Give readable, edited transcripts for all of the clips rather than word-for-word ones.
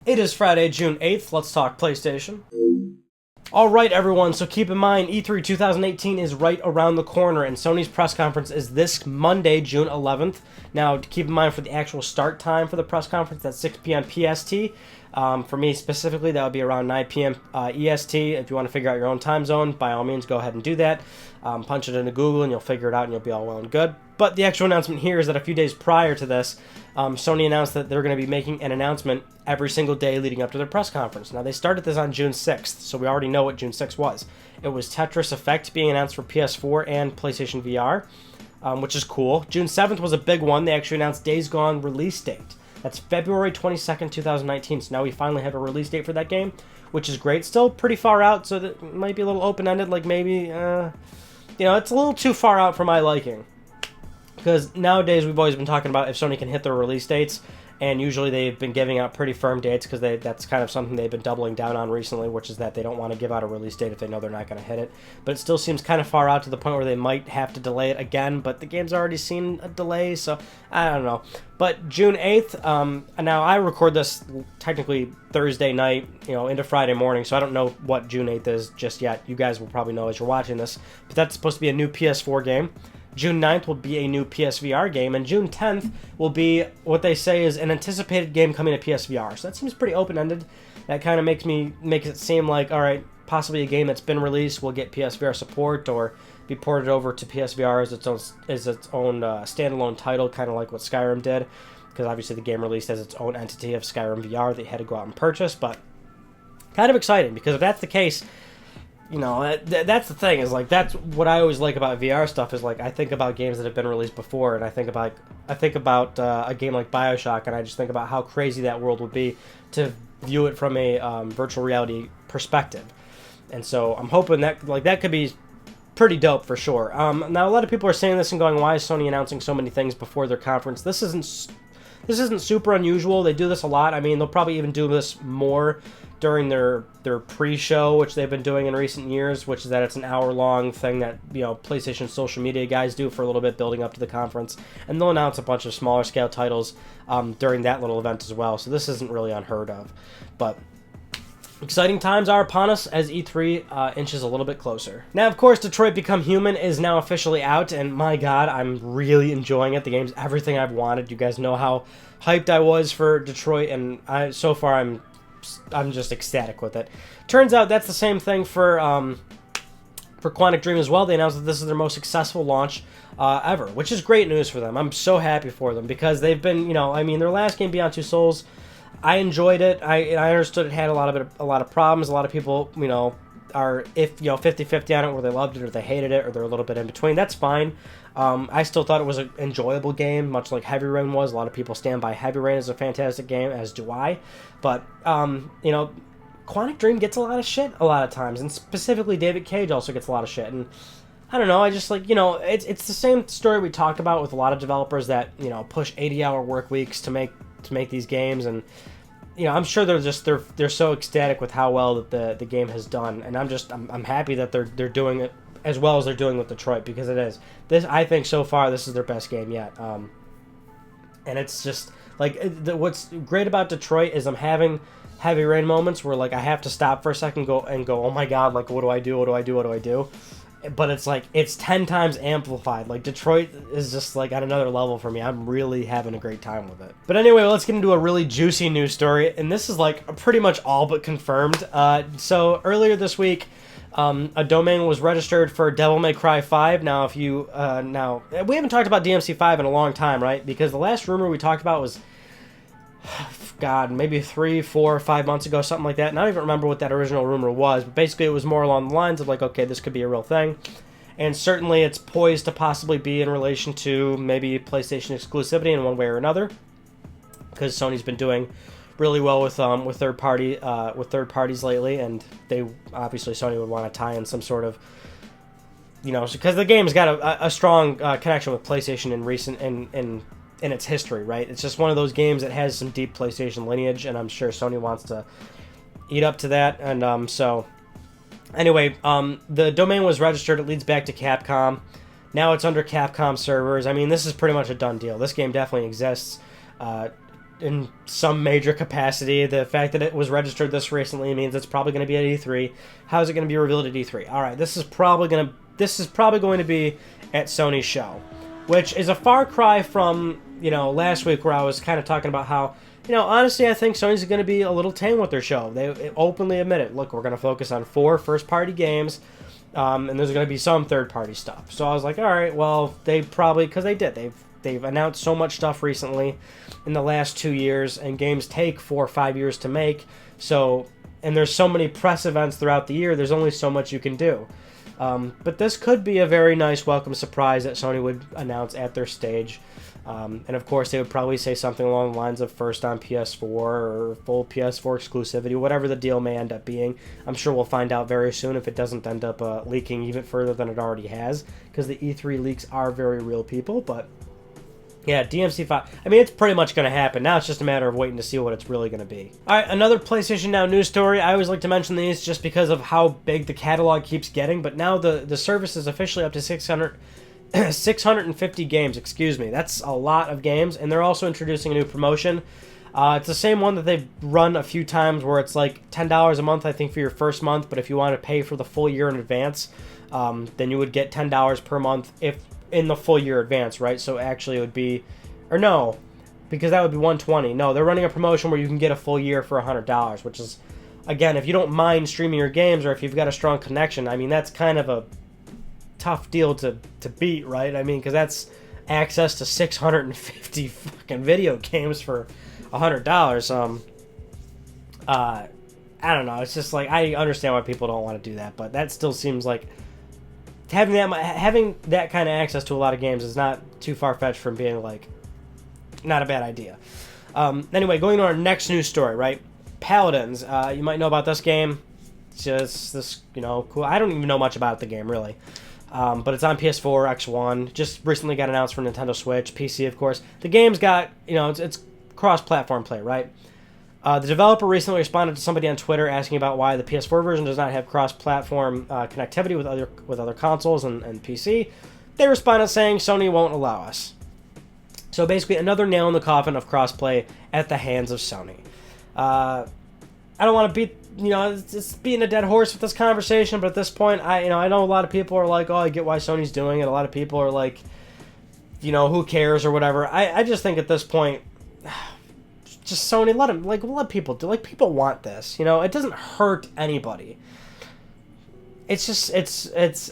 It is Friday, June 8th. Let's talk PlayStation. Alright everyone, so keep in mind E3 2018 is right around the corner and Sony's press conference is this Monday, June 11th. Now, keep in mind for the actual start time for the press conference, that's 6 p.m. PST. For me specifically, that would be around 9 p.m. EST. If you want to figure out your own time zone, by all means, go ahead and do that. Punch it into Google and you'll figure it out and you'll be all well and good. But the actual announcement here is that a few days prior to this, Sony announced that they're going to be making an announcement every single day leading up to their press conference. Now, they started this on June 6th, so we already know what June 6th was. It was Tetris Effect being announced for PS4 and PlayStation VR, which is cool. June 7th was a big one. They actually announced Days Gone release date. That's February 22nd, 2019, so now we finally have a release date for that game, which is great. Still pretty far out, so that it might be a little open-ended, like maybe, it's a little too far out for my liking. Because nowadays we've always been talking about if Sony can hit their release dates, and usually they've been giving out pretty firm dates because that's kind of something they've been doubling down on recently, which is that they don't want to give out a release date if they know they're not going to hit it. But it still seems kind of far out to the point where they might have to delay it again, but the game's already seen a delay, so I don't know. But June 8th, now I record this technically Thursday night, into Friday morning, so I don't know what June 8th is just yet. You guys will probably know as you're watching this, but that's supposed to be a new PS4 game. June 9th will be a new PSVR game, and June 10th will be what they say is an anticipated game coming to PSVR. So that seems pretty open-ended. That kind of makes it seem like, all right, possibly a game that's been released will get PSVR support or be ported over to PSVR as its own standalone title, kind of like what Skyrim did, because obviously the game released as its own entity of Skyrim VR that you had to go out and purchase. But kind of exciting, because if that's the case, that's the thing, is like, that's what I always like about VR stuff, is like, I think about games that have been released before, and I think about a game like BioShock, and I just think about how crazy that world would be to view it from a virtual reality perspective. And so I'm hoping that could be pretty dope for sure. Now a lot of people are saying this and going, why is Sony announcing so many things before their conference? This isn't super unusual. They do this a lot. I mean, they'll probably even do this more during their pre-show, which they've been doing in recent years, which is that it's an hour-long thing that, PlayStation social media guys do for a little bit building up to the conference. And they'll announce a bunch of smaller-scale titles during that little event as well. So this isn't really unheard of. But exciting times are upon us as E3 inches a little bit closer. Now, of course, Detroit Become Human is now officially out, and my god, I'm really enjoying it. The game's everything I've wanted. You guys know how hyped I was for Detroit, and so far I'm just ecstatic with it. Turns out that's the same thing for Quantic Dream as well. They announced that this is their most successful launch ever, which is great news for them. I'm so happy for them, because they've been, their last game, Beyond Two Souls, I enjoyed it. I understood it had a lot of problems. A lot of people, are 50-50 on it, where they loved it or they hated it, or they're a little bit in between. That's fine. I still thought it was an enjoyable game, much like Heavy Rain was. A lot of people stand by Heavy Rain as a fantastic game, as do I. But Quantic Dream gets a lot of shit a lot of times, and specifically David Cage also gets a lot of shit. And I don't know, I just it's the same story we talked about with a lot of developers that push 80-hour work weeks to make these games, and I'm sure they're so ecstatic with how well that the game has done, and I'm happy that they're doing it as well as they're doing with Detroit, because it is this, I think so far this is their best game yet. And it's just like, what's great about Detroit is I'm having Heavy Rain moments where like I have to stop for a second and go, oh my god, like what do I do? But it's like, it's 10 times amplified. Like, Detroit is just, like, at another level for me. I'm really having a great time with it. But anyway, let's get into a really juicy news story. And this is, like, pretty much all but confirmed. So, earlier this week, a domain was registered for Devil May Cry 5. Now, if you, we haven't talked about DMC 5 in a long time, right? Because the last rumor we talked about was, God, maybe 3, 4, 5 months ago, something like that. And I don't even remember what that original rumor was, but basically it was more along the lines of like, okay, this could be a real thing. And certainly it's poised to possibly be in relation to maybe PlayStation exclusivity in one way or another, because Sony's been doing really well with third parties lately, and they obviously, Sony would want to tie in some sort of, because the game's got a strong connection with PlayStation in its history, right? It's just one of those games that has some deep PlayStation lineage, and I'm sure Sony wants to eat up to that. And so anyway, the domain was registered. It leads back to Capcom. Now it's under Capcom servers. I mean, this is pretty much a done deal. This game definitely exists. in some major capacity. The fact that it was registered this recently means it's probably going to be at E3. How is it going to be revealed at E3? All right, this is probably going to be at Sony's show, which is a far cry from, last week where I was kind of talking about how, honestly, I think Sony's going to be a little tame with their show. They openly admit it. Look, we're going to focus on 4 first-party games, and there's going to be some third-party stuff. So I was like, all right, well, they probably, because they did. They've announced so much stuff recently in the last 2 years, and games take 4 or 5 years to make. So, and there's so many press events throughout the year, there's only so much you can do. But this could be a very nice welcome surprise that Sony would announce at their stage. And of course, they would probably say something along the lines of first on PS4 or full PS4 exclusivity, whatever the deal may end up being. I'm sure we'll find out very soon if it doesn't end up leaking even further than it already has, because the E3 leaks are very real, people. But yeah, DMC5, I mean, it's pretty much going to happen. Now it's just a matter of waiting to see what it's really going to be. All right, another PlayStation Now news story. I always like to mention these just because of how big the catalog keeps getting, but now the service is officially up to 650 games, excuse me. That's a lot of games, and they're also introducing a new promotion. It's the same one that they've run a few times where it's like $10 a month, I think, for your first month, but if you want to pay for the full year in advance, then you would get $10 per month if in the full year advance, right? So actually it would be, or no, because that would be $120. No, they're running a promotion where you can get a full year for $100, which is, again, if you don't mind streaming your games or if you've got a strong connection, I mean, that's kind of a tough deal to beat, right? I mean, because that's access to 650 fucking video games for $100. I don't know. It's just like, I understand why people don't want to do that, but that still seems like having that kind of access to a lot of games is not too far-fetched from being like not a bad idea. Anyway, going to our next news story, right? Paladins. You might know about this game. It's just this, cool. I don't even know much about the game really. But it's on PS4, X1. Just recently got announced for Nintendo Switch, PC, of course. The game's got, it's cross-platform play, right? The developer recently responded to somebody on Twitter asking about why the PS4 version does not have cross-platform connectivity with other consoles and PC. They responded saying Sony won't allow us. So basically, another nail in the coffin of crossplay at the hands of Sony. I don't want to beat, it's beating a dead horse with this conversation, but at this point, I know a lot of people are like, oh, I get why Sony's doing it. A lot of people are like, who cares or whatever. I just think at this point, just Sony, let people do. Like, people want this. It doesn't hurt anybody. It's just,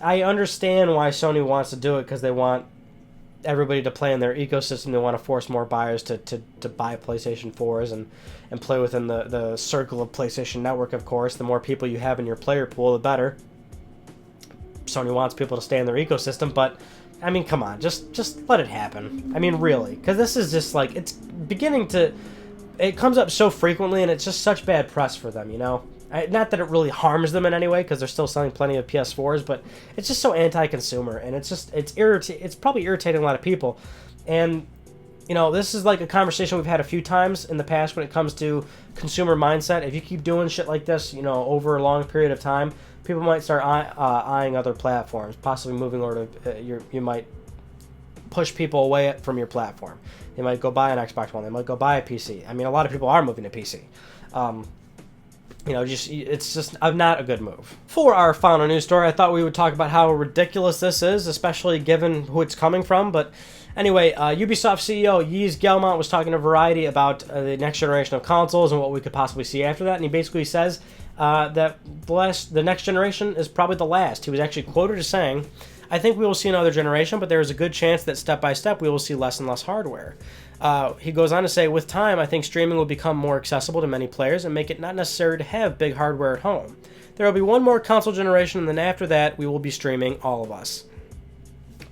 I understand why Sony wants to do it, because they want everybody to play in their ecosystem. They want to force more buyers to buy PlayStation 4s and play within the circle of PlayStation Network, of course. The more people you have in your player pool, the better. Sony wants people to stay in their ecosystem, but, I mean, come on. Just let it happen. I mean, really. Because this is just, like, it's beginning to... It comes up so frequently, and it's just such bad press for them, Not that it really harms them in any way, because they're still selling plenty of PS4s, but it's just so anti-consumer, and it's probably irritating a lot of people. And, this is like a conversation we've had a few times in the past when it comes to consumer mindset. If you keep doing shit like this, over a long period of time, people might start eyeing other platforms, possibly moving over to, you might push people away from your platform. They might go buy an Xbox One. They might go buy a PC. I mean, a lot of people are moving to PC. It's just not a good move. For our final news story, I thought we would talk about how ridiculous this is, especially given who it's coming from. But anyway, Ubisoft CEO Yves Guillemot was talking to Variety about the next generation of consoles and what we could possibly see after that. And he basically says that the next generation is probably the last. He was actually quoted as saying, I think we will see another generation, but there is a good chance that step by step we will see less and less hardware. He goes on to say, with time, I think streaming will become more accessible to many players and make it not necessary to have big hardware at home. There will be one more console generation, and then after that, we will be streaming, all of us.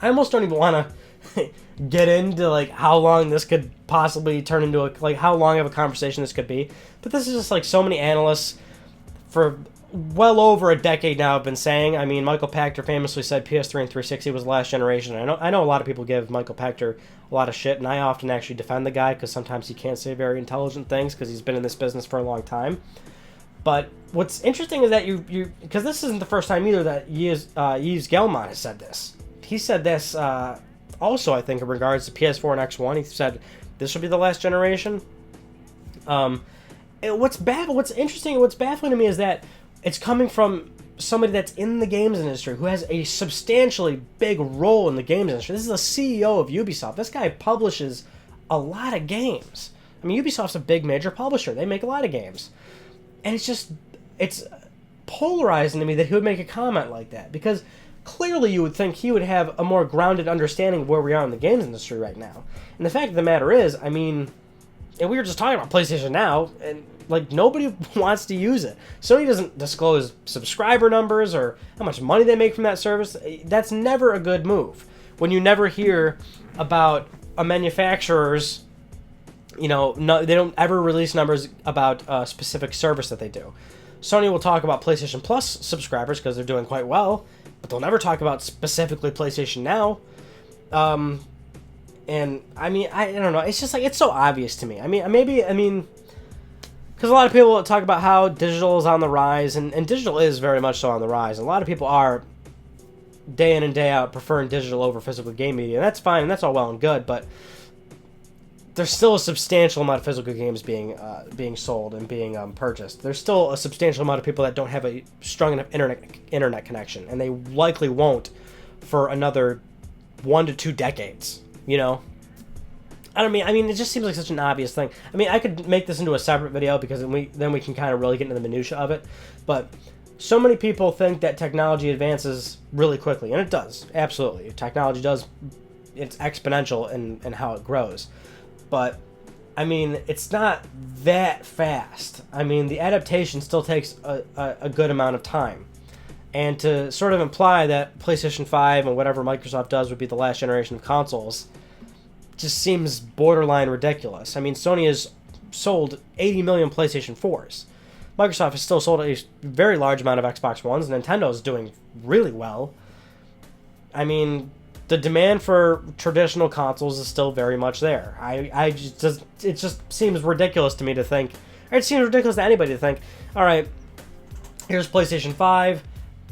I almost don't even want to get into like how long this could possibly turn into how long of a conversation this could be. But this is just like so many analysts for well over a decade now have been saying. I mean, Michael Pachter famously said PS3 and 360 was the last generation. I know a lot of people give Michael Pachter a lot of shit, and I often actually defend the guy because sometimes he can't say very intelligent things because he's been in this business for a long time. But what's interesting is that you because this isn't the first time either that Yves Guillemot has said this. He said this also, I think, in regards to PS4 and X1. He said this will be the last generation. What's interesting and what's baffling to me is that it's coming from somebody that's in the games industry who has a substantially big role in the games industry. This is the CEO of Ubisoft. This guy publishes a lot of games. I mean, Ubisoft's a big major publisher. They make a lot of games. And it's polarizing to me that he would make a comment like that, because clearly you would think he would have a more grounded understanding of where we are in the games industry right now. And the fact of the matter is, I mean, and we were just talking about PlayStation Now, and like nobody wants to use it. Sony doesn't disclose subscriber numbers or how much money they make from that service. That's never a good move. When you never hear about a manufacturer's, they don't ever release numbers about a specific service that they do. Sony will talk about PlayStation Plus subscribers because they're doing quite well, but they'll never talk about specifically PlayStation Now. And I mean, I don't know. It's just like, it's so obvious to me. I mean, because a lot of people talk about how digital is on the rise, and digital is very much so on the rise. A lot of people are, day in and day out, preferring digital over physical game media. And that's fine, and that's all well and good, but there's still a substantial amount of physical games being sold and being purchased. There's still a substantial amount of people that don't have a strong enough internet connection, and they likely won't for another 1 to 2 decades, I mean, it just seems like such an obvious thing. I mean, I could make this into a separate video because then we can kind of really get into the minutia of it. But so many people think that technology advances really quickly, and it does, absolutely. Technology does, it's exponential in how it grows. But, I mean, it's not that fast. I mean, the adaptation still takes a good amount of time. And to sort of imply that PlayStation 5 and whatever Microsoft does would be the last generation of consoles just seems borderline ridiculous. I mean, Sony has sold 80 million PlayStation 4s. Microsoft has still sold a very large amount of Xbox Ones. Nintendo's doing really well. I mean, the demand for traditional consoles is still very much there. It just seems ridiculous to me to think, or it seems ridiculous to anybody to think, all right, here's PlayStation 5.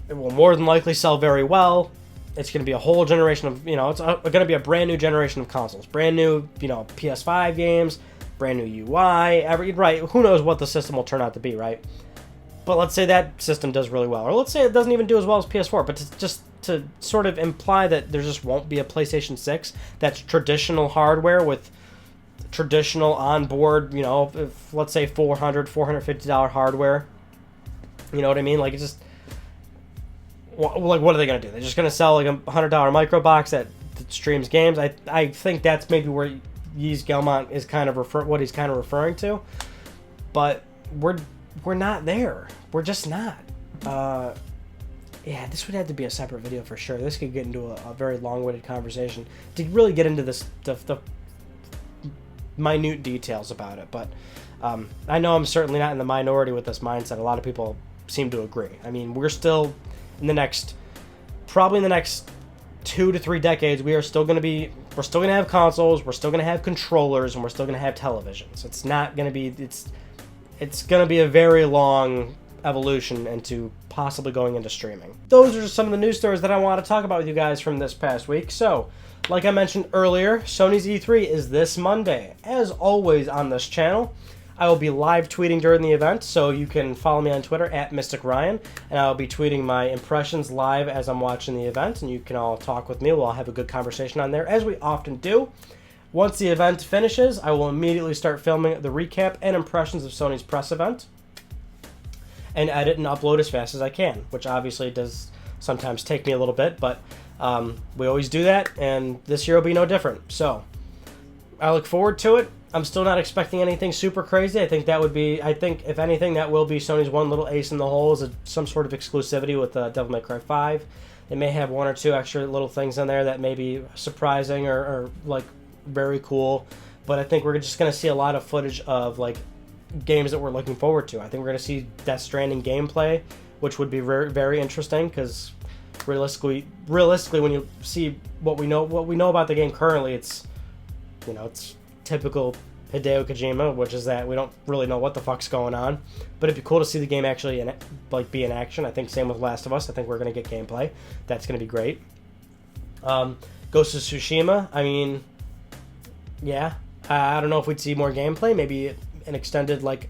It will more than likely sell very well. It's going to be a whole generation of, it's going to be a brand new generation of consoles. Brand new, PS5 games, brand new UI, right? Who knows what the system will turn out to be, right? But let's say that system does really well. Or let's say it doesn't even do as well as PS4, but to sort of imply that there just won't be a PlayStation 6 that's traditional hardware with traditional onboard, if, let's say $400, $450 hardware. You know what I mean? Like, it's just, like, what are they going to do? They're just going to sell like a $100 micro box that streams games? I think that's maybe where Yves Guillemot is kind of what he's kind of referring to. But we're not there. We're just not. Yeah, this would have to be a separate video for sure. This could get into a very long-winded conversation to really get into the minute details about it. But I know I'm certainly not in the minority with this mindset. A lot of people seem to agree. I mean, we're still probably in the next 2 to 3 decades, we're still going to have consoles, we're still going to have controllers, and we're still going to have televisions. It's not going to be, it's going to be a very long evolution into possibly going into streaming. Those are just some of the news stories that I want to talk about with you guys from this past week. So, like I mentioned earlier, Sony's E3 is this Monday. As always on this channel, I will be live tweeting during the event, so you can follow me on Twitter at MysticRyan, and I'll be tweeting my impressions live as I'm watching the event, and you can all talk with me. We'll all have a good conversation on there, as we often do. Once the event finishes, I will immediately start filming the recap and impressions of Sony's press event, and edit and upload as fast as I can, which obviously does sometimes take me a little bit, but we always do that, and this year will be no different. So, I look forward to it. I'm still not expecting anything super crazy. I think if anything, that will be Sony's one little ace in the hole, is some sort of exclusivity with Devil May Cry 5. They may have 1 or 2 extra little things in there that may be surprising or like very cool. But I think we're just going to see a lot of footage of like games that we're looking forward to. I think we're going to see Death Stranding gameplay, which would be very, very interesting, because realistically, when you see what we know about the game currently, it's typical Hideo Kojima, which is that we don't really know what the fuck's going on. But it'd be cool to see the game actually be in action. I think same with Last of Us. I think we're going to get gameplay. That's going to be great. Ghost of Tsushima, I mean, yeah. I don't know if we'd see more gameplay. Maybe an extended like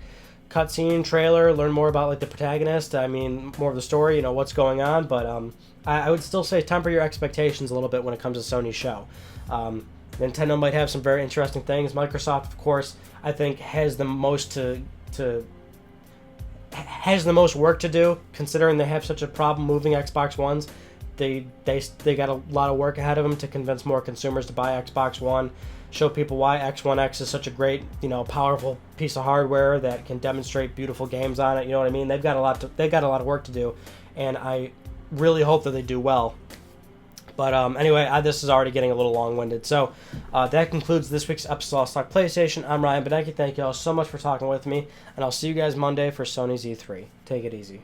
cutscene trailer, learn more about like the protagonist. I mean, more of the story, what's going on. But I would still say temper your expectations a little bit when it comes to Sony's show. Nintendo might have some very interesting things. Microsoft, of course, I think has the most has the most work to do, considering they have such a problem moving Xbox Ones. They got a lot of work ahead of them to convince more consumers to buy Xbox One, show people why X1X is such a great, powerful piece of hardware that can demonstrate beautiful games on it. You know what I mean? They've got a lot of work to do, and I really hope that they do well. But anyway, this is already getting a little long-winded. So that concludes this week's episode of Let's Talk PlayStation. I'm Ryan Benecki. Thank you all so much for talking with me, and I'll see you guys Monday for Sony's E3. Take it easy.